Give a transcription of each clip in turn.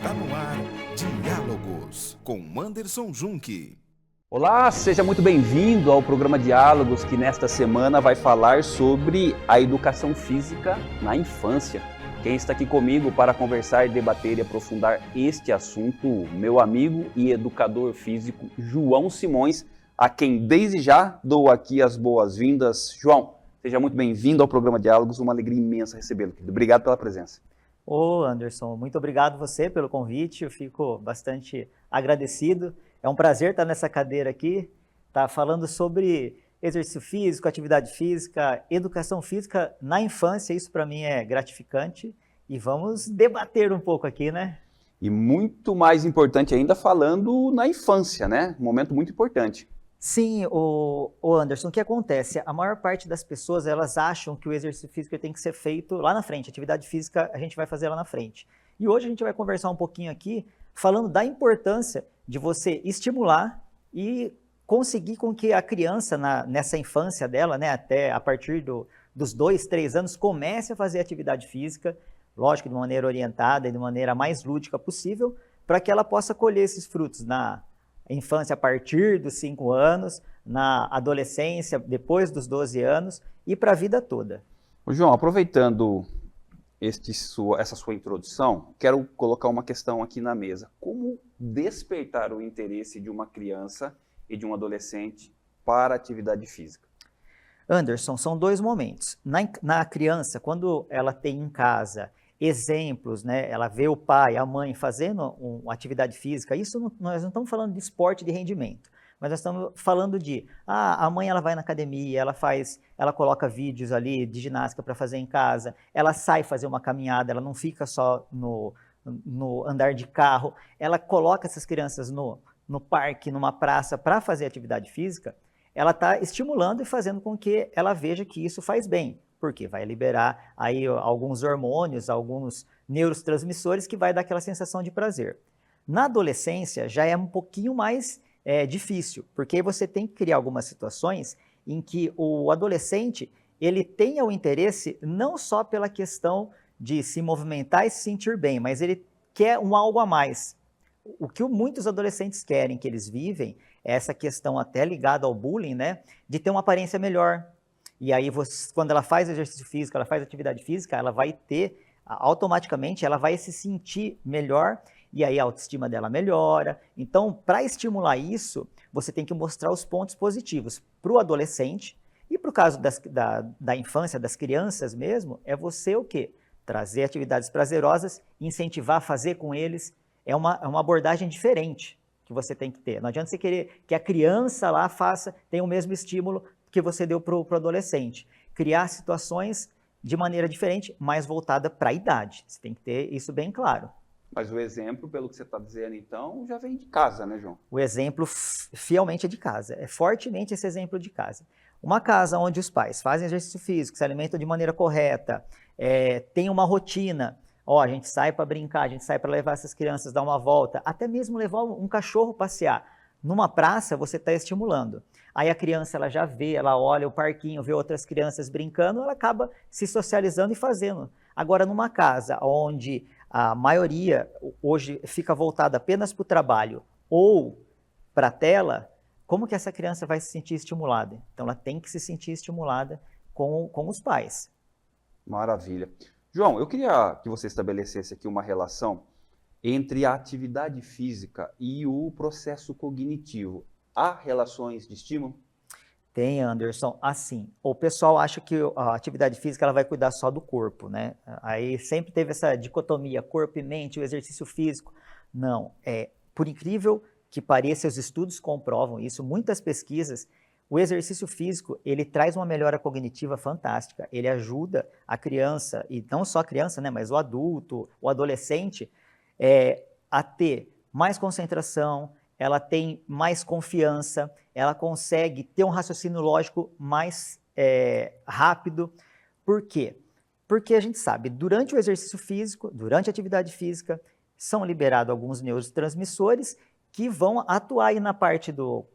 Está no ar Diálogos com Anderson Junque. Olá, seja muito bem-vindo ao programa Diálogos, que nesta semana vai falar sobre a educação física na infância. Quem está aqui comigo para conversar, debater e aprofundar este assunto, meu amigo e educador físico João Simões, a quem desde já dou aqui as boas-vindas. João, seja muito bem-vindo ao programa Diálogos, uma alegria imensa recebê-lo. Obrigado pela presença. Ô Anderson, muito obrigado você pelo convite, eu fico bastante agradecido. É um prazer estar nessa cadeira aqui, tá falando sobre exercício físico, atividade física, educação física na infância, isso para mim é gratificante e vamos debater um pouco aqui, né? E muito mais importante ainda falando na infância, né? Um momento muito importante. Sim, o Anderson, o que acontece? A maior parte das pessoas, elas acham que o exercício físico tem que ser feito lá na frente, atividade física a gente vai fazer lá na frente. E hoje a gente vai conversar um pouquinho aqui, falando da importância de você estimular e conseguir com que a criança, nessa infância dela, né, até a partir dos 2, 3 anos, comece a fazer atividade física, lógico, de maneira orientada e de maneira mais lúdica possível, para que ela possa colher esses frutos na infância a partir dos 5 anos, na adolescência depois dos 12 anos e para a vida toda. Ô João, aproveitando essa sua introdução, quero colocar uma questão aqui na mesa. Como despertar o interesse de uma criança e de um adolescente para a atividade física? Anderson, são 2 momentos. Na criança, quando ela tem em casa exemplos, né? Ela vê o pai, a mãe fazendo uma atividade física, nós não estamos falando de esporte de rendimento, mas nós estamos falando de, a mãe ela vai na academia, ela coloca vídeos ali de ginástica para fazer em casa, ela sai fazer uma caminhada, ela não fica só no andar de carro, ela coloca essas crianças no parque, numa praça para fazer atividade física, ela está estimulando e fazendo com que ela veja que isso faz bem. Porque vai liberar aí alguns hormônios, alguns neurotransmissores que vai dar aquela sensação de prazer. Na adolescência já é um pouquinho mais difícil, porque você tem que criar algumas situações em que o adolescente ele tenha o interesse não só pela questão de se movimentar e se sentir bem, mas ele quer um algo a mais. O que muitos adolescentes querem, que eles vivem, é essa questão até ligada ao bullying, né, de ter uma aparência melhor. E aí, quando ela faz exercício físico, ela faz atividade física, ela vai ter, automaticamente, ela vai se sentir melhor e aí a autoestima dela melhora. Então, para estimular isso, você tem que mostrar os pontos positivos para o adolescente e para o caso da infância, das crianças mesmo, é você o quê? Trazer atividades prazerosas, incentivar a fazer com eles. É uma abordagem diferente que você tem que ter. Não adianta você querer que a criança lá tenha o mesmo estímulo que você deu para o adolescente. Criar situações de maneira diferente, mais voltada para a idade. Você tem que ter isso bem claro. Mas o exemplo, pelo que você está dizendo, então, já vem de casa, né, João? O exemplo fielmente é de casa. É fortemente esse exemplo de casa. Uma casa onde os pais fazem exercício físico, se alimentam de maneira correta, tem uma rotina. A gente sai para brincar, a gente sai para levar essas crianças, dar uma volta, até mesmo levar um cachorro passear. Numa praça, você está estimulando. Aí a criança ela já vê, ela olha o parquinho, vê outras crianças brincando, ela acaba se socializando e fazendo. Agora, numa casa onde a maioria hoje fica voltada apenas para o trabalho ou para a tela, como que essa criança vai se sentir estimulada? Então, ela tem que se sentir estimulada com os pais. Maravilha. João, eu queria que você estabelecesse aqui uma relação entre a atividade física e o processo cognitivo. Há relações de estímulo? Tem, Anderson. Assim, o pessoal acha que a atividade física ela vai cuidar só do corpo, né? Aí sempre teve essa dicotomia, corpo e mente, o exercício físico. Não, por incrível que pareça, os estudos comprovam isso, muitas pesquisas, o exercício físico, ele traz uma melhora cognitiva fantástica. Ele ajuda a criança, e não só a criança, né, mas o adulto, o adolescente, a ter mais concentração, ela tem mais confiança, ela consegue ter um raciocínio lógico mais rápido. Por quê? Porque a gente sabe, durante o exercício físico, durante a atividade física, são liberados alguns neurotransmissores que vão atuar aí na parte do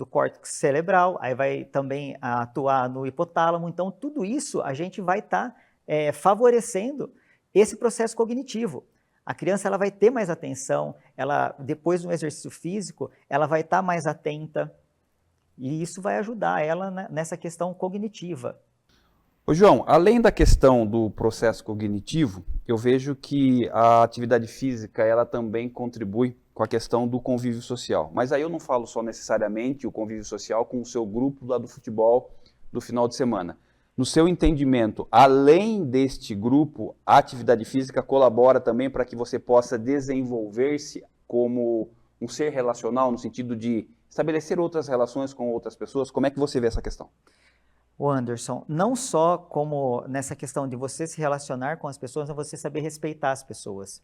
córtex cerebral, aí vai também atuar no hipotálamo. Então, tudo isso a gente vai estar favorecendo esse processo cognitivo. A criança ela vai ter mais atenção, ela depois do exercício físico, ela vai estar mais atenta, e isso vai ajudar ela nessa questão cognitiva. Ô João, além da questão do processo cognitivo, eu vejo que a atividade física ela também contribui com a questão do convívio social. Mas aí eu não falo só necessariamente o convívio social com o seu grupo lá do futebol do final de semana. No seu entendimento, além deste grupo, a atividade física colabora também para que você possa desenvolver-se como um ser relacional, no sentido de estabelecer outras relações com outras pessoas? Como é que você vê essa questão? O Anderson, não só como nessa questão de você se relacionar com as pessoas, mas você saber respeitar as pessoas.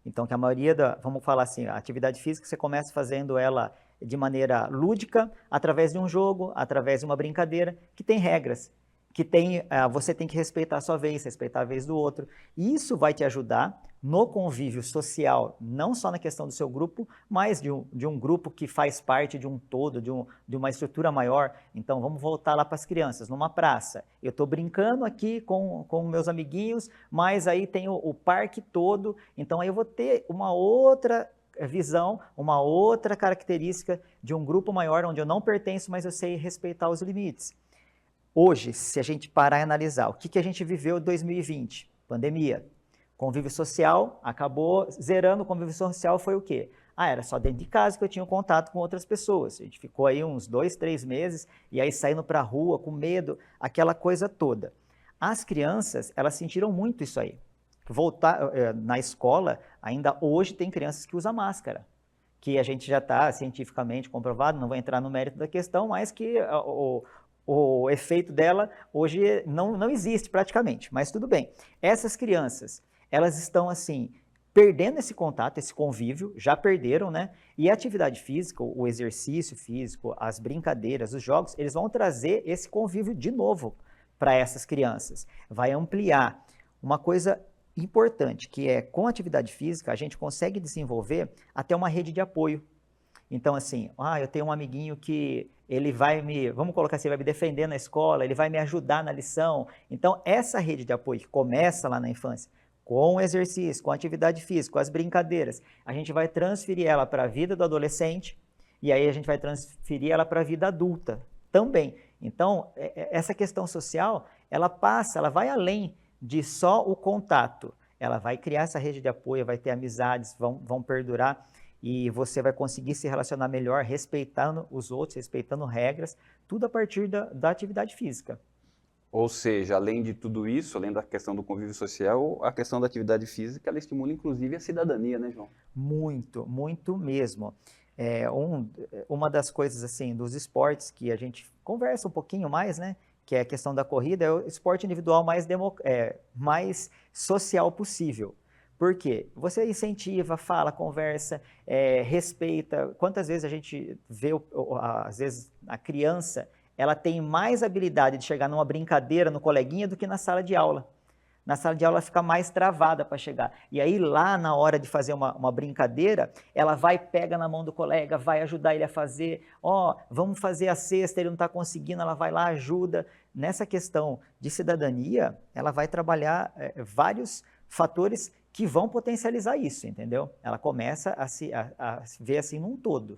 Então, que a maioria vamos falar assim, a atividade física você começa fazendo ela de maneira lúdica, através de um jogo, através de uma brincadeira, que tem regras, que tem, você tem que respeitar a sua vez, respeitar a vez do outro. E isso vai te ajudar no convívio social, não só na questão do seu grupo, mas de um grupo que faz parte de um todo, de uma estrutura maior. Então, vamos voltar lá para as crianças, numa praça. Eu estou brincando aqui com meus amiguinhos, mas aí tem o parque todo, então aí eu vou ter uma outra visão, uma outra característica de um grupo maior, onde eu não pertenço, mas eu sei respeitar os limites. Hoje, se a gente parar e analisar, o que a gente viveu em 2020? Pandemia. Convívio social, acabou zerando o convívio social, foi o quê? Era só dentro de casa que eu tinha contato com outras pessoas. A gente ficou aí uns 2, 3 meses, e aí saindo para a rua com medo, aquela coisa toda. As crianças, elas sentiram muito isso aí. Voltar na escola, ainda hoje tem crianças que usam máscara, que a gente já está cientificamente comprovado, não vou entrar no mérito da questão, mas que o efeito dela hoje não existe praticamente, mas tudo bem. Essas crianças, elas estão assim, perdendo esse contato, esse convívio, já perderam, né? E a atividade física, o exercício físico, as brincadeiras, os jogos, eles vão trazer esse convívio de novo para essas crianças. Vai ampliar. Uma coisa importante, que é com a atividade física, a gente consegue desenvolver até uma rede de apoio. Então, assim, eu tenho um amiguinho que ele vai vamos colocar assim, vai me defender na escola, ele vai me ajudar na lição. Então, essa rede de apoio que começa lá na infância, com o exercício, com a atividade física, com as brincadeiras, a gente vai transferir ela para a vida do adolescente e aí a gente vai transferir ela para a vida adulta também. Então, essa questão social, ela vai além de só o contato. Ela vai criar essa rede de apoio, vai ter amizades, vão perdurar e você vai conseguir se relacionar melhor, respeitando os outros, respeitando regras, tudo a partir da atividade física. Ou seja, além de tudo isso, além da questão do convívio social, a questão da atividade física, ela estimula inclusive a cidadania, né, João? Muito, muito mesmo. Uma das coisas assim dos esportes que a gente conversa um pouquinho mais, né, que é a questão da corrida, é o esporte individual mais social possível. Por quê? Você incentiva, fala, conversa, respeita. Quantas vezes a gente vê, às vezes, a criança, ela tem mais habilidade de chegar numa brincadeira no coleguinha do que na sala de aula. Na sala de aula ela fica mais travada para chegar. E aí lá na hora de fazer uma brincadeira, ela pega na mão do colega, vai ajudar ele a fazer, vamos fazer a cesta, ele não está conseguindo, ela vai lá, ajuda. Nessa questão de cidadania, ela vai trabalhar vários fatores que vão potencializar isso, entendeu? Ela começa a ver assim num todo.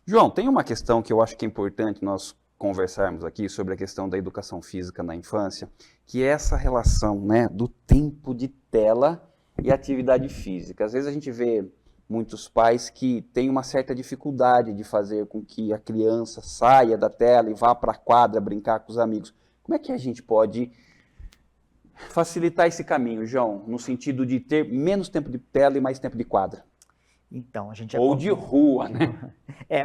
João, tem uma questão que eu acho que é importante nós conversarmos aqui sobre a questão da educação física na infância, que é essa relação, né, do tempo de tela e atividade física. Às vezes a gente vê muitos pais que têm uma certa dificuldade de fazer com que a criança saia da tela e vá para a quadra brincar com os amigos. Como é que a gente pode facilitar esse caminho, João, no sentido de ter menos tempo de tela e mais tempo de quadra? Então, a gente Ou de rua, né?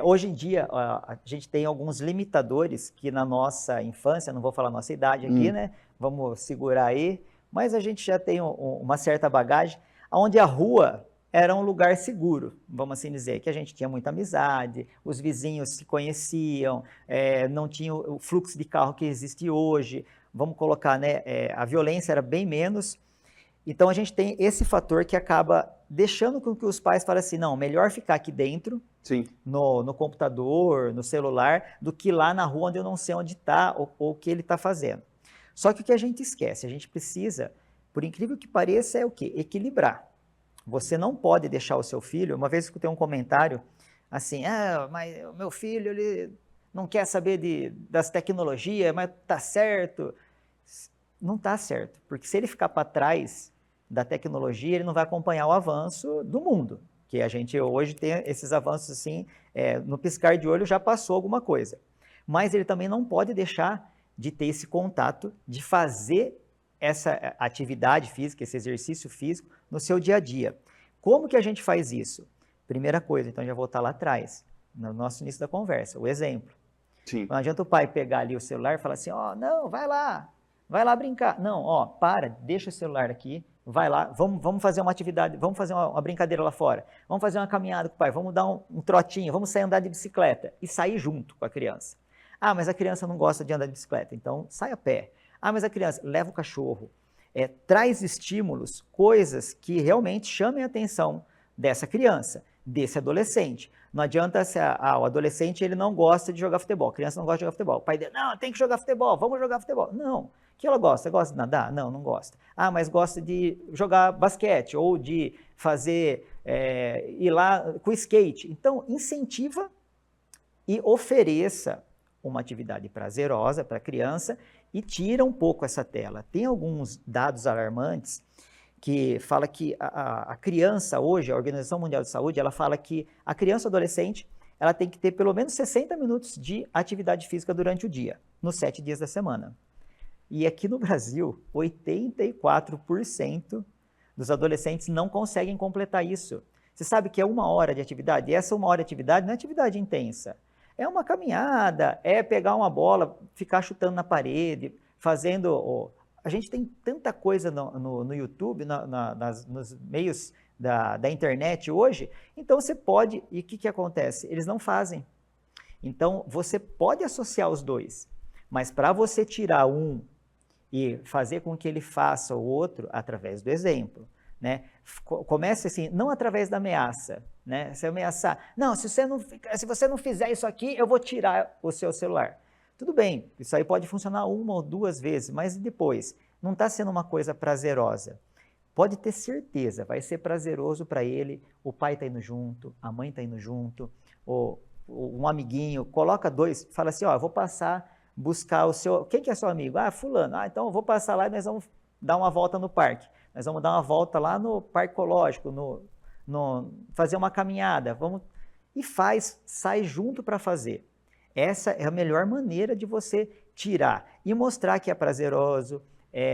Hoje em dia, a gente tem alguns limitadores que na nossa infância, não vou falar nossa idade aqui, né? Vamos segurar aí, mas a gente já tem uma certa bagagem, onde a rua era um lugar seguro, vamos assim dizer, que a gente tinha muita amizade, os vizinhos se conheciam, não tinha o fluxo de carro que existe hoje, vamos colocar, né? A violência era bem menos. Então, a gente tem esse fator que acaba deixando com que os pais falem assim, não, melhor ficar aqui dentro, Sim. No computador, no celular, do que lá na rua onde eu não sei onde está ou o que ele está fazendo. Só que o que a gente esquece, a gente precisa, por incrível que pareça, é o quê? Equilibrar. Você não pode deixar o seu filho, uma vez eu escutei um comentário assim, mas o meu filho ele não quer saber das tecnologias, mas tá certo. Não tá certo, porque se ele ficar para trás da tecnologia, ele não vai acompanhar o avanço do mundo, que a gente hoje tem esses avanços assim, no piscar de olho já passou alguma coisa. Mas ele também não pode deixar de ter esse contato, de fazer essa atividade física, esse exercício físico no seu dia a dia. Como que a gente faz isso? Primeira coisa, então já vou voltar lá atrás, no nosso início da conversa, o exemplo. Sim. Não adianta o pai pegar ali o celular e falar assim, não, vai lá brincar. Não, deixa o celular aqui, vai lá, vamos fazer uma atividade, vamos fazer uma brincadeira lá fora, vamos fazer uma caminhada com o pai, vamos dar um trotinho, vamos sair andar de bicicleta e sair junto com a criança. Mas a criança não gosta de andar de bicicleta, então sai a pé. Mas a criança leva o cachorro, traz estímulos, coisas que realmente chamem a atenção dessa criança, desse adolescente. Não adianta o adolescente ele não gosta de jogar futebol, a criança não gosta de jogar futebol. O pai dele, não, tem que jogar futebol, vamos jogar futebol. Não. O que ela gosta? Gosta de nadar? Não, não gosta. Mas gosta de jogar basquete ou de fazer, ir lá com skate. Então, incentiva e ofereça uma atividade prazerosa para a criança e tira um pouco essa tela. Tem alguns dados alarmantes que fala que a criança hoje, a Organização Mundial de Saúde, ela fala que a criança ou adolescente, ela tem que ter pelo menos 60 minutos de atividade física durante o dia, nos 7 dias da semana. E aqui no Brasil, 84% dos adolescentes não conseguem completar isso. Você sabe que é 1 hora de atividade? E essa 1 hora de atividade não é atividade intensa. É uma caminhada, é pegar uma bola, ficar chutando na parede, fazendo... A gente tem tanta coisa no YouTube, nos meios da internet hoje, então você pode... E o que acontece? Eles não fazem. Então, você pode associar os dois, mas para você tirar um e fazer com que ele faça o outro através do exemplo, né? Comece assim, não através da ameaça, né? Se ameaçar, não, se você não fizer isso aqui, eu vou tirar o seu celular. Tudo bem, isso aí pode funcionar 1 ou 2 vezes, mas depois, não está sendo uma coisa prazerosa. Pode ter certeza, vai ser prazeroso para ele, o pai está indo junto, a mãe está indo junto, um amiguinho, coloca 2, fala assim, eu vou passar, buscar o seu... Quem que é seu amigo? Fulano. Então eu vou passar lá e nós vamos dar uma volta no parque. Nós vamos dar uma volta lá no Parque Ecológico, fazer uma caminhada. E sai junto para fazer. Essa é a melhor maneira de você tirar e mostrar que é prazeroso,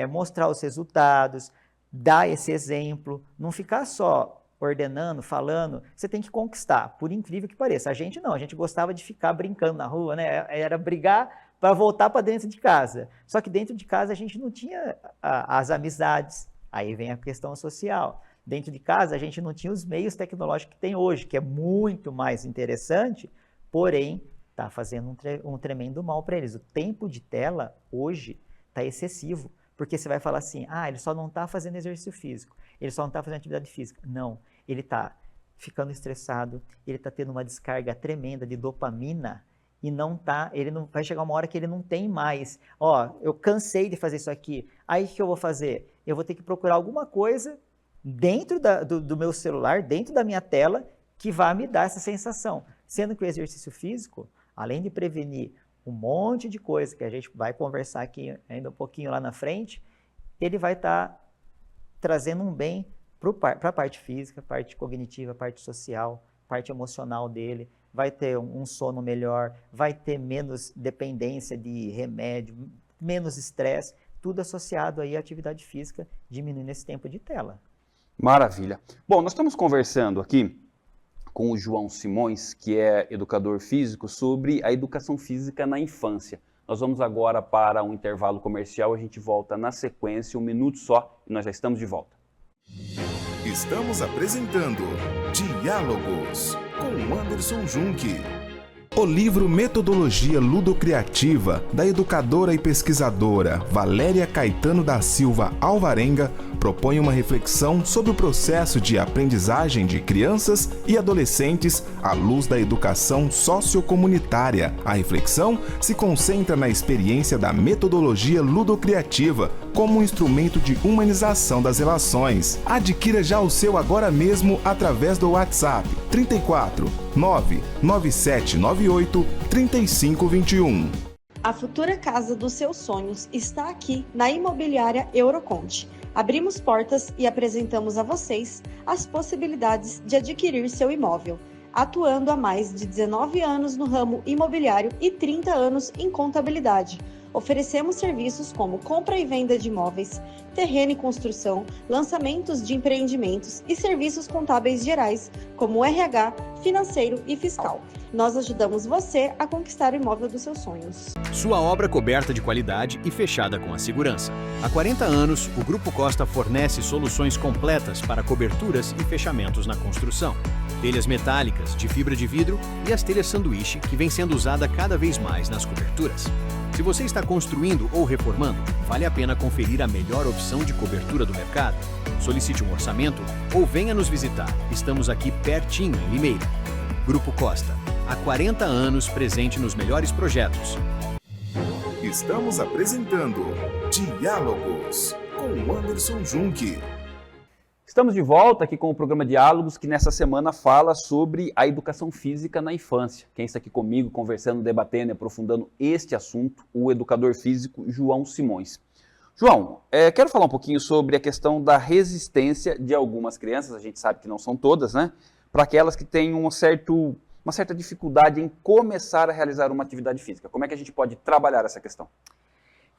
mostrar os resultados, dar esse exemplo, não ficar só ordenando, falando, você tem que conquistar, por incrível que pareça. A gente não, a gente gostava de ficar brincando na rua, né? Era brigar para voltar para dentro de casa. Só que dentro de casa a gente não tinha as amizades, aí vem a questão social. Dentro de casa a gente não tinha os meios tecnológicos que tem hoje, que é muito mais interessante, porém está fazendo um tremendo mal para eles. O tempo de tela hoje está excessivo, porque você vai falar assim, ele só não está fazendo exercício físico, ele só não está fazendo atividade física. Não, ele está ficando estressado, ele está tendo uma descarga tremenda de dopamina e ele não vai chegar uma hora que ele não tem mais. Eu cansei de fazer isso aqui, aí o que eu vou fazer? Eu vou ter que procurar alguma coisa dentro do meu celular, dentro da minha tela, que vai me dar essa sensação. Sendo que o exercício físico, além de prevenir um monte de coisa que a gente vai conversar aqui ainda um pouquinho lá na frente, ele vai estar trazendo um bem para a parte física, parte cognitiva, parte social, parte emocional dele, vai ter um sono melhor, vai ter menos dependência de remédio, menos estresse, tudo associado aí à atividade física, diminuindo esse tempo de tela. Maravilha. Bom, nós estamos conversando aqui com o João Simões, que é educador físico, sobre a educação física na infância. Nós vamos agora para um intervalo comercial, a gente volta na sequência, 1 minuto só, e nós já estamos de volta. Estamos apresentando Diálogos com Anderson Junque. O livro Metodologia Ludocriativa, da educadora e pesquisadora Valéria Caetano da Silva Alvarenga, propõe uma reflexão sobre o processo de aprendizagem de crianças e adolescentes à luz da educação sociocomunitária. A reflexão se concentra na experiência da metodologia ludocriativa como um instrumento de humanização das relações. Adquira já o seu agora mesmo através do WhatsApp 34 99798 3521. A futura casa dos seus sonhos está aqui na Imobiliária Euroconte. Abrimos portas e apresentamos a vocês as possibilidades de adquirir seu imóvel, atuando há mais de 19 anos no ramo imobiliário e 30 anos em contabilidade. Oferecemos serviços como compra e venda de imóveis, terreno e construção, lançamentos de empreendimentos e serviços contábeis gerais, como RH, financeiro e fiscal. Nós ajudamos você a conquistar o imóvel dos seus sonhos. Sua obra coberta de qualidade e fechada com a segurança. Há 40 anos, o Grupo Costa fornece soluções completas para coberturas e fechamentos na construção. Telhas metálicas, de fibra de vidro e as telhas sanduíche, que vem sendo usada cada vez mais nas coberturas. Se você está construindo ou reformando, vale a pena conferir a melhor opção de cobertura do mercado. Solicite um orçamento ou venha nos visitar. Estamos aqui pertinho, em Limeira. Grupo Costa, há 40 anos presente nos melhores projetos. Estamos apresentando Diálogos com Anderson Junque. Estamos de volta aqui com o programa Diálogos, que nessa semana fala sobre a educação física na infância. Quem está aqui comigo, conversando, debatendo e aprofundando este assunto, o educador físico João Simões. João, quero falar um pouquinho sobre a questão da resistência de algumas crianças, a gente sabe que não são todas, né? Para aquelas que têm uma certa dificuldade em começar a realizar uma atividade física. Como é que a gente pode trabalhar essa questão?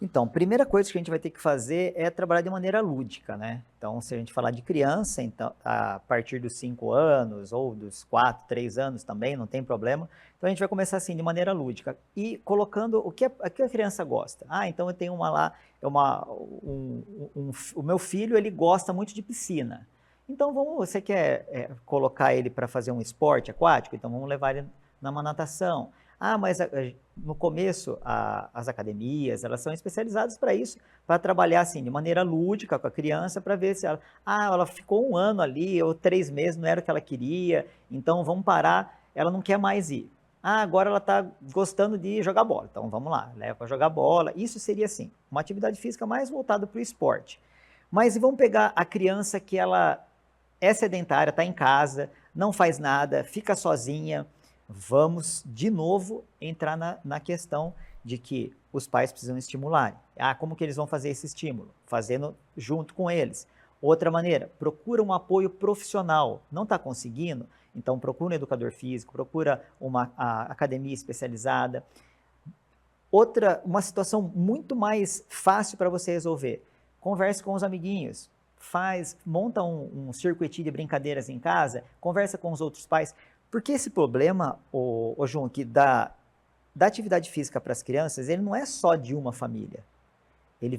Então, primeira coisa que a gente vai ter que fazer é trabalhar de maneira lúdica, né? Então, se a gente falar de criança, então, a partir dos 5 anos ou dos 4, 3 anos também, não tem problema. Então, a gente vai começar assim, de maneira lúdica e colocando o que a criança gosta. Ah, então eu tenho o meu filho, ele gosta muito de piscina. Então, você quer colocar ele para fazer um esporte aquático? Então, vamos levar ele numa natação. Ah, mas no começo, as academias, elas são especializadas para isso, para trabalhar assim, de maneira lúdica com a criança, para ver se ela ficou 1 ano ali, ou 3 meses, não era o que ela queria, então vamos parar, ela não quer mais ir. Ah, agora ela está gostando de jogar bola, então vamos lá, leva para jogar bola. Isso seria assim, uma atividade física mais voltada para o esporte. Mas vamos pegar a criança que ela é sedentária, está em casa, não faz nada, fica sozinha. Vamos, de novo, entrar na questão de que os pais precisam estimular. Ah, como que eles vão fazer esse estímulo? Fazendo junto com eles. Outra maneira, procura um apoio profissional. Não está conseguindo? Então procura um educador físico, procura a academia especializada. Uma situação muito mais fácil para você resolver. Converse com os amiguinhos. Monta um circuitinho de brincadeiras em casa, conversa com os outros pais. Porque esse problema, João, que da atividade física para as crianças, ele não é só de uma família. Ele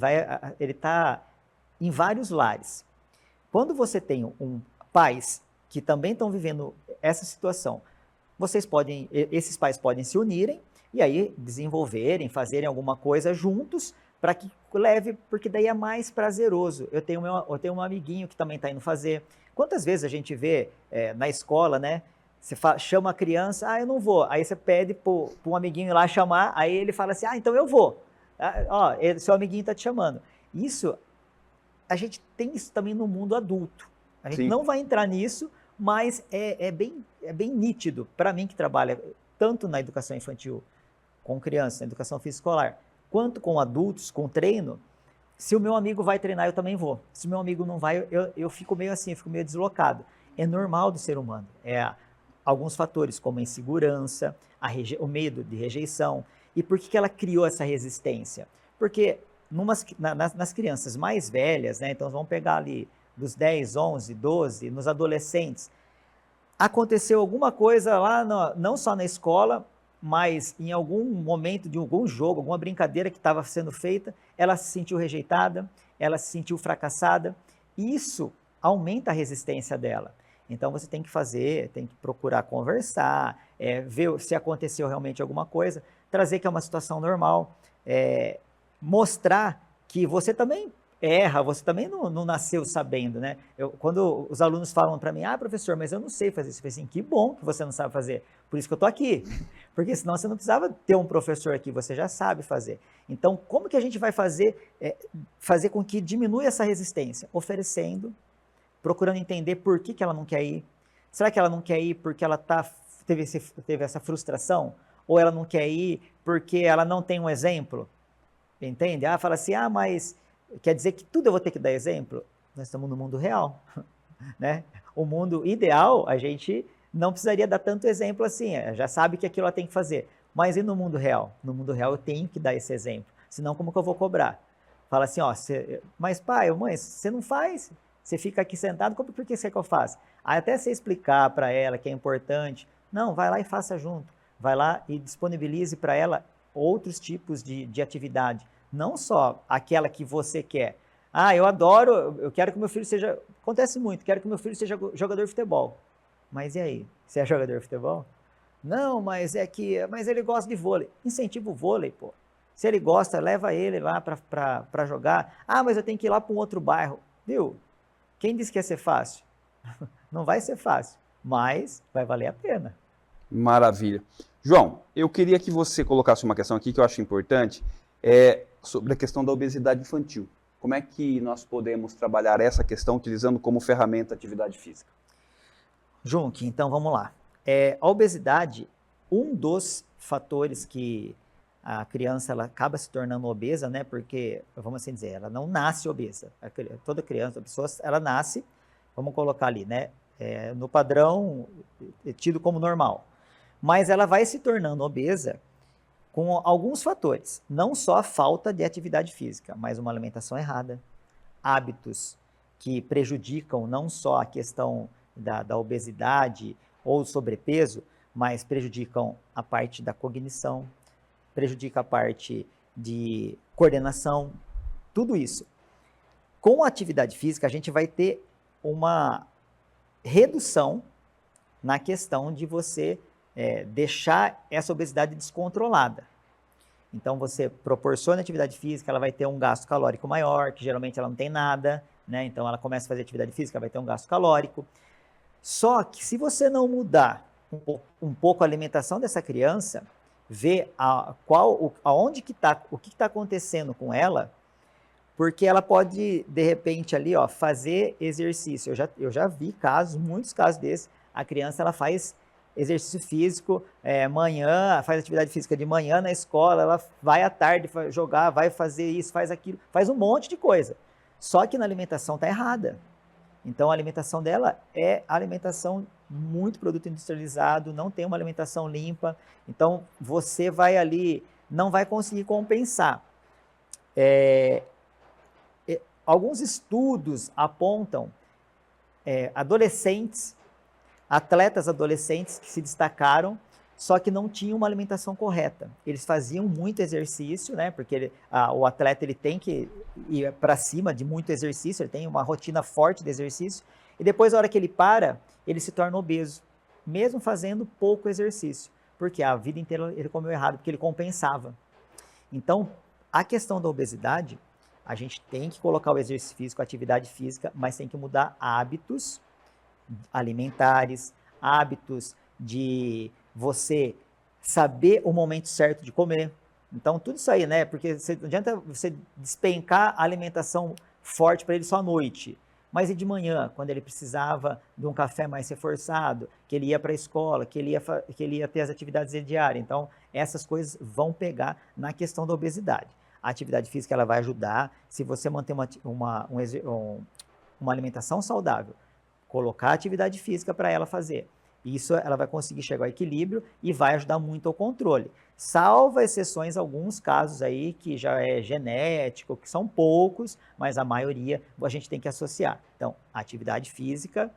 está em vários lares. Quando você tem pais que também estão vivendo essa situação, esses pais podem se unirem e aí desenvolverem, fazerem alguma coisa juntos para que leve, porque daí é mais prazeroso. Eu tenho um amiguinho que também está indo fazer. Quantas vezes a gente vê na escola, né? Você chama a criança, eu não vou. Aí você pede para um amiguinho ir lá chamar, aí ele fala assim, então eu vou. Seu amiguinho está te chamando. Isso, a gente tem isso também no mundo adulto. A gente não vai entrar nisso, mas é bem nítido, para mim que trabalha tanto na educação infantil com crianças, na educação física escolar, quanto com adultos, com treino. Se o meu amigo vai treinar, eu também vou. Se o meu amigo não vai, eu fico meio assim, eu fico meio deslocado. É normal do ser humano. Alguns fatores, como a insegurança, o medo de rejeição. E por que ela criou essa resistência? Porque nas crianças mais velhas, né, então vamos pegar ali dos 10, 11, 12, nos adolescentes, aconteceu alguma coisa lá, não só na escola, mas em algum momento de algum jogo, alguma brincadeira que estava sendo feita, ela se sentiu rejeitada, ela se sentiu fracassada, e isso aumenta a resistência dela. Então você tem que fazer, tem que procurar conversar, ver se aconteceu realmente alguma coisa, trazer que é uma situação normal, mostrar que você também erra, você também não nasceu sabendo, né? Quando os alunos falam para mim, professor, mas eu não sei fazer isso, eu falei assim, que bom que você não sabe fazer, por isso que eu estou aqui, porque senão você não precisava ter um professor aqui, você já sabe fazer. Então, como que a gente vai fazer com que diminua essa resistência? Oferecendo, procurando entender por que ela não quer ir. Será que ela não quer ir porque ela teve essa frustração? Ou ela não quer ir porque ela não tem um exemplo? Entende? Fala assim, mas quer dizer que tudo eu vou ter que dar exemplo? Nós estamos no mundo real, né? O mundo ideal, a gente não precisaria dar tanto exemplo assim, já sabe que aquilo ela tem que fazer. Mas e no mundo real? No mundo real eu tenho que dar esse exemplo, senão como que eu vou cobrar? Fala assim, mas pai ou mãe, você não faz, você fica aqui sentado, por que você quer que eu faça? Até você explicar para ela que é importante, não, vai lá e faça junto, vai lá e disponibilize para ela outros tipos de atividade, não só aquela que você quer. Eu quero que meu filho seja, acontece muito, quero que meu filho seja jogador de futebol. Mas e aí, você é jogador de futebol? Não, mas ele gosta de vôlei. Incentiva o vôlei, pô. Se ele gosta, leva ele lá para jogar. Mas eu tenho que ir lá para um outro bairro. Viu? Quem disse que ia ser fácil? Não vai ser fácil, mas vai valer a pena. Maravilha. João, eu queria que você colocasse uma questão aqui que eu acho importante, sobre a questão da obesidade infantil. Como é que nós podemos trabalhar essa questão utilizando como ferramenta a atividade física? Junque, então vamos lá. A obesidade, um dos fatores que a criança ela acaba se tornando obesa, né? Porque, vamos assim dizer, ela não nasce obesa. Toda criança, pessoa, ela nasce, vamos colocar ali, né? No padrão tido como normal. Mas ela vai se tornando obesa com alguns fatores. Não só a falta de atividade física, mas uma alimentação errada, hábitos que prejudicam não só a questão da obesidade ou sobrepeso, mas prejudicam a parte da cognição, prejudica a parte de coordenação, tudo isso. Com a atividade física, a gente vai ter uma redução na questão de você deixar essa obesidade descontrolada. Então, você proporciona atividade física, ela vai ter um gasto calórico maior, que geralmente ela não tem nada, né? Então, ela começa a fazer atividade física, vai ter um gasto calórico. Só que se você não mudar um pouco a alimentação dessa criança, ver aonde que está, o que está acontecendo com ela, porque ela pode, de repente, ali, fazer exercício. Eu já vi casos, muitos casos desses, a criança ela faz exercício físico manhã, faz atividade física de manhã na escola, ela vai à tarde jogar, vai fazer isso, faz aquilo, faz um monte de coisa. Só que na alimentação está errada. Então, a alimentação dela é alimentação muito produto industrializado, não tem uma alimentação limpa. Então, você vai ali, não vai conseguir compensar. Alguns estudos apontam atletas adolescentes que se destacaram, só que não tinham uma alimentação correta. Eles faziam muito exercício, né? Porque o atleta ele tem que ir para cima de muito exercício, ele tem uma rotina forte de exercício, e depois, na hora que ele para, ele se torna obeso, mesmo fazendo pouco exercício, porque a vida inteira ele comeu errado, porque ele compensava. Então, a questão da obesidade, a gente tem que colocar o exercício físico, a atividade física, mas tem que mudar hábitos alimentares, hábitos de você saber o momento certo de comer. Então, tudo isso aí, né? Porque não adianta você despencar a alimentação forte para ele só à noite. Mas e de manhã, quando ele precisava de um café mais reforçado, que ele ia para a escola, que ele ia ter as atividades diárias. Então, essas coisas vão pegar na questão da obesidade. A atividade física ela vai ajudar, se você manter uma alimentação saudável, colocar atividade física para ela fazer. Isso ela vai conseguir chegar ao equilíbrio e vai ajudar muito ao controle. Salva exceções, alguns casos aí que já é genético, que são poucos, mas a maioria a gente tem que associar. Então, atividade física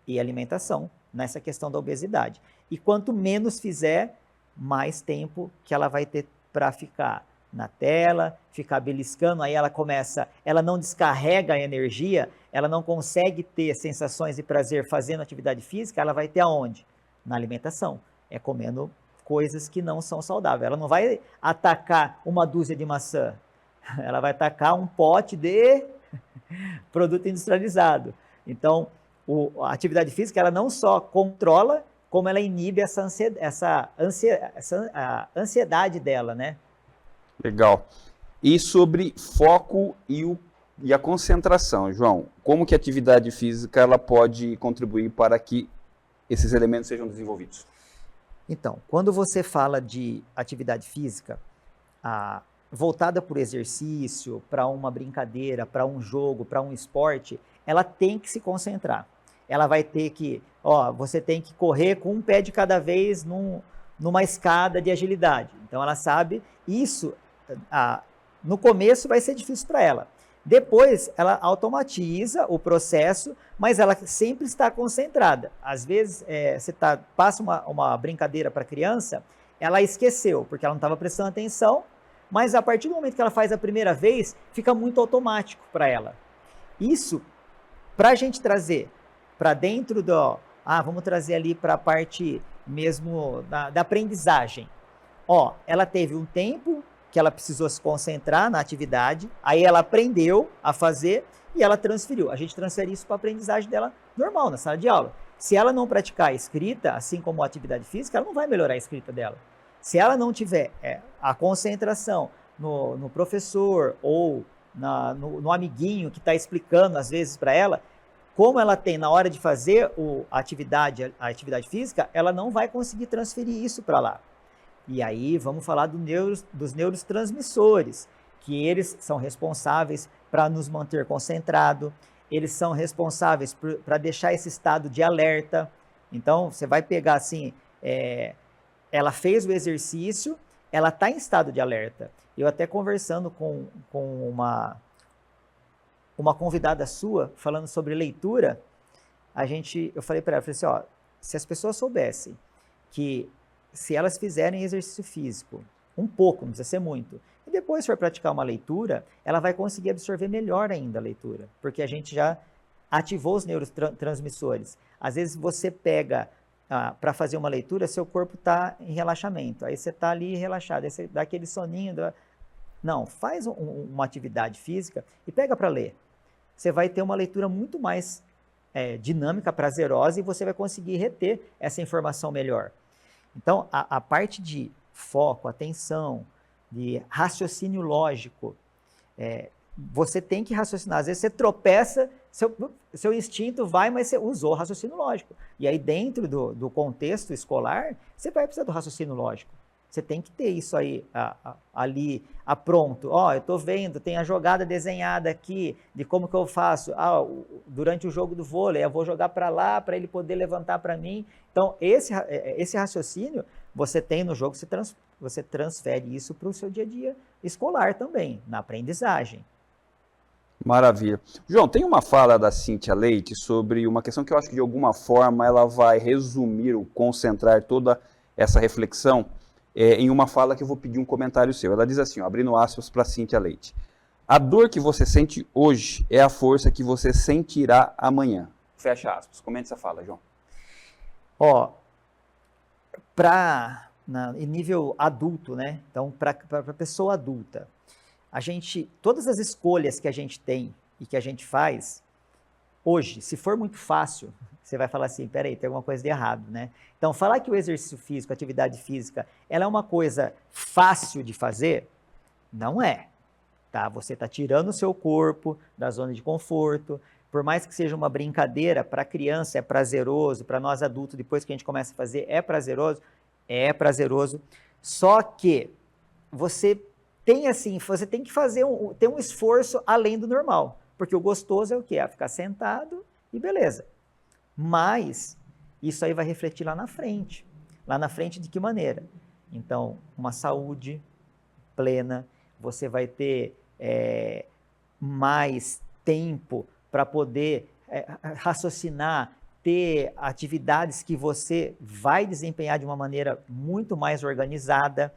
e alimentação nessa questão da obesidade. E quanto menos fizer, mais tempo que ela vai ter para ficar na tela, ficar beliscando, aí ela não descarrega a energia, ela não consegue ter sensações de prazer fazendo atividade física, ela vai ter aonde? Na alimentação, comendo coisas que não são saudáveis. Ela não vai atacar uma dúzia de maçã, ela vai atacar um pote de produto industrializado. Então, a atividade física, ela não só controla, como ela inibe essa ansiedade dela, né? Legal. E sobre foco e a concentração, João, como que a atividade física ela pode contribuir para que esses elementos sejam desenvolvidos? Então, quando você fala de atividade física, voltada para o exercício, para uma brincadeira, para um jogo, para um esporte, ela tem que se concentrar. Ela vai ter que, você tem que correr com um pé de cada vez numa escada de agilidade. Então ela sabe isso, no começo vai ser difícil para ela. Depois ela automatiza o processo, mas ela sempre está concentrada. Às vezes você passa uma brincadeira para a criança, ela esqueceu, porque ela não estava prestando atenção, mas a partir do momento que ela faz a primeira vez, fica muito automático para ela. Isso, para a gente trazer para dentro vamos trazer ali para a parte mesmo da aprendizagem. Ela teve um tempo que ela precisou se concentrar na atividade, aí ela aprendeu a fazer e ela transferiu. A gente transfere isso para a aprendizagem dela normal, na sala de aula. Se ela não praticar a escrita, assim como a atividade física, ela não vai melhorar a escrita dela. Se ela não tiver a concentração no professor ou no amiguinho que está explicando às vezes para ela, como ela tem na hora de fazer a atividade física, ela não vai conseguir transferir isso para lá. E aí vamos falar dos neurotransmissores, que eles são responsáveis para nos manter concentrado, eles são responsáveis para deixar esse estado de alerta. Então, você vai pegar assim, ela fez o exercício, ela está em estado de alerta. Eu até conversando com uma convidada sua, falando sobre leitura, eu falei para ela, se as pessoas soubessem que se elas fizerem exercício físico, um pouco, não precisa ser muito, e depois for praticar uma leitura, ela vai conseguir absorver melhor ainda a leitura, porque a gente já ativou os neurotransmissores. Às vezes você pega para fazer uma leitura, seu corpo está em relaxamento, aí você está ali relaxado, aí você dá aquele soninho. Não, faz uma atividade física e pega para ler. Você vai ter uma leitura muito mais dinâmica, prazerosa, e você vai conseguir reter essa informação melhor. Então, a parte de foco, atenção, de raciocínio lógico, você tem que raciocinar. Às vezes você tropeça, seu instinto vai, mas você usou o raciocínio lógico. E aí, dentro do contexto escolar, você vai precisar do raciocínio lógico. Você tem que ter isso aí ali pronto. Eu estou vendo, tem a jogada desenhada aqui, de como que eu faço. Durante o jogo do vôlei, eu vou jogar para lá, para ele poder levantar para mim. Então, esse raciocínio, você tem no jogo, você transfere isso para o seu dia a dia escolar também, na aprendizagem. Maravilha. João, tem uma fala da Cíntia Leite sobre uma questão que eu acho que de alguma forma ela vai resumir ou concentrar toda essa reflexão em uma fala que eu vou pedir um comentário seu. Ela diz assim, abrindo aspas para Cíntia Leite: a dor que você sente hoje é a força que você sentirá amanhã. Fecha aspas. Comente essa fala, João. Em nível adulto, né? Então, para a pessoa adulta, todas as escolhas que a gente tem e que a gente faz, hoje, se for muito fácil, você vai falar assim, peraí, tem alguma coisa de errado, né? Então, falar que o exercício físico, a atividade física, ela é uma coisa fácil de fazer, não é, tá? Você está tirando o seu corpo da zona de conforto, por mais que seja uma brincadeira, para a criança é prazeroso, para nós adultos, depois que a gente começa a fazer, é prazeroso, só que você tem que ter um esforço além do normal, porque o gostoso é o quê? Ficar sentado e beleza. Mas isso aí vai refletir lá na frente. Lá na frente de que maneira? Então, uma saúde plena, você vai ter mais tempo para poder raciocinar, ter atividades que você vai desempenhar de uma maneira muito mais organizada.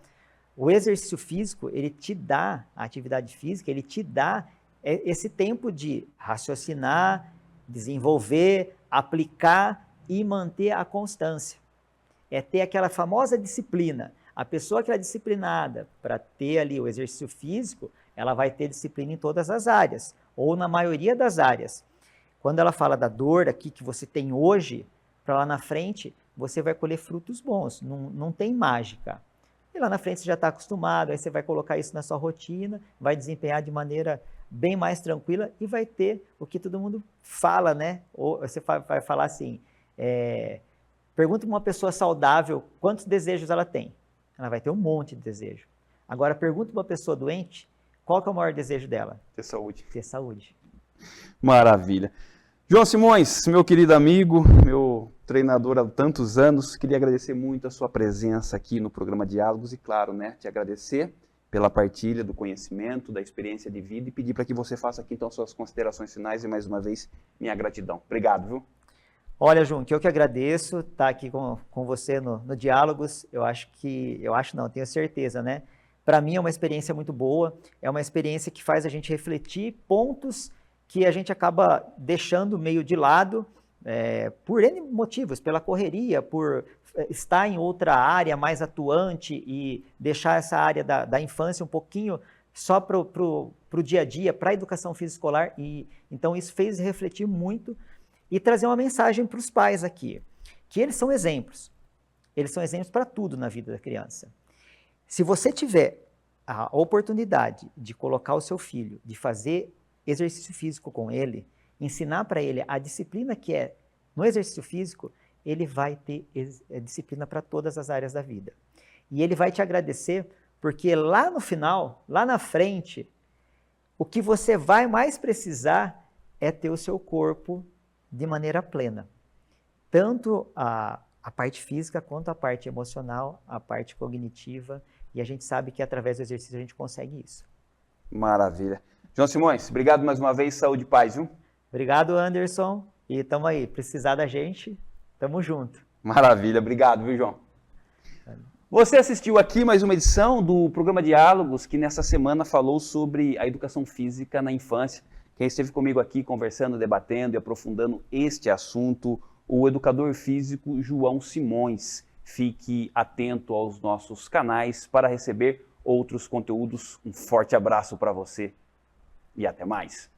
O exercício físico, ele te dá, a atividade física, ele te dá esse tempo de raciocinar, desenvolver, aplicar e manter a constância. É ter aquela famosa disciplina. A pessoa que é disciplinada para ter ali o exercício físico, ela vai ter disciplina em todas as áreas, ou na maioria das áreas. Quando ela fala da dor aqui que você tem hoje, para lá na frente, você vai colher frutos bons, não tem mágica. E lá na frente você já está acostumado, aí você vai colocar isso na sua rotina, vai desempenhar de maneira bem mais tranquila e vai ter o que todo mundo fala, né? Ou você vai falar assim, pergunta para uma pessoa saudável quantos desejos ela tem. Ela vai ter um monte de desejo. Agora, pergunta para uma pessoa doente, qual que é o maior desejo dela? Ter saúde. Ter saúde. Maravilha. João Simões, meu querido amigo, meu treinador há tantos anos, queria agradecer muito a sua presença aqui no programa Diálogos e, claro, né, te agradecer pela partilha do conhecimento, da experiência de vida e pedir para que você faça aqui, então, suas considerações finais e, mais uma vez, minha gratidão. Obrigado, viu? Olha, João, que eu que agradeço estar aqui com você no Diálogos. Tenho certeza, né? Para mim é uma experiência muito boa, é uma experiência que faz a gente refletir pontos que a gente acaba deixando meio de lado por N motivos, pela correria, por estar em outra área mais atuante e deixar essa área da infância um pouquinho só para o dia a dia, para a educação física escolar. E então isso fez refletir muito e trazer uma mensagem para os pais aqui, que eles são exemplos. Eles são exemplos para tudo na vida da criança. Se você tiver a oportunidade de colocar o seu filho, de fazer exercício físico com ele, ensinar para ele a disciplina que é no exercício físico, ele vai ter disciplina para todas as áreas da vida. E ele vai te agradecer porque lá no final, lá na frente, o que você vai mais precisar é ter o seu corpo de maneira plena. Tanto a parte física quanto a parte emocional, a parte cognitiva, e a gente sabe que através do exercício a gente consegue isso. Maravilha. João Simões, obrigado mais uma vez, saúde e paz, viu? Obrigado, Anderson, e tamo aí, precisar da gente, tamo junto. Maravilha, obrigado, viu, João? Você assistiu aqui mais uma edição do programa Diálogos, que nessa semana falou sobre a educação física na infância. Quem esteve comigo aqui conversando, debatendo e aprofundando este assunto, o educador físico João Simões. Fique atento aos nossos canais para receber outros conteúdos. Um forte abraço para você e até mais.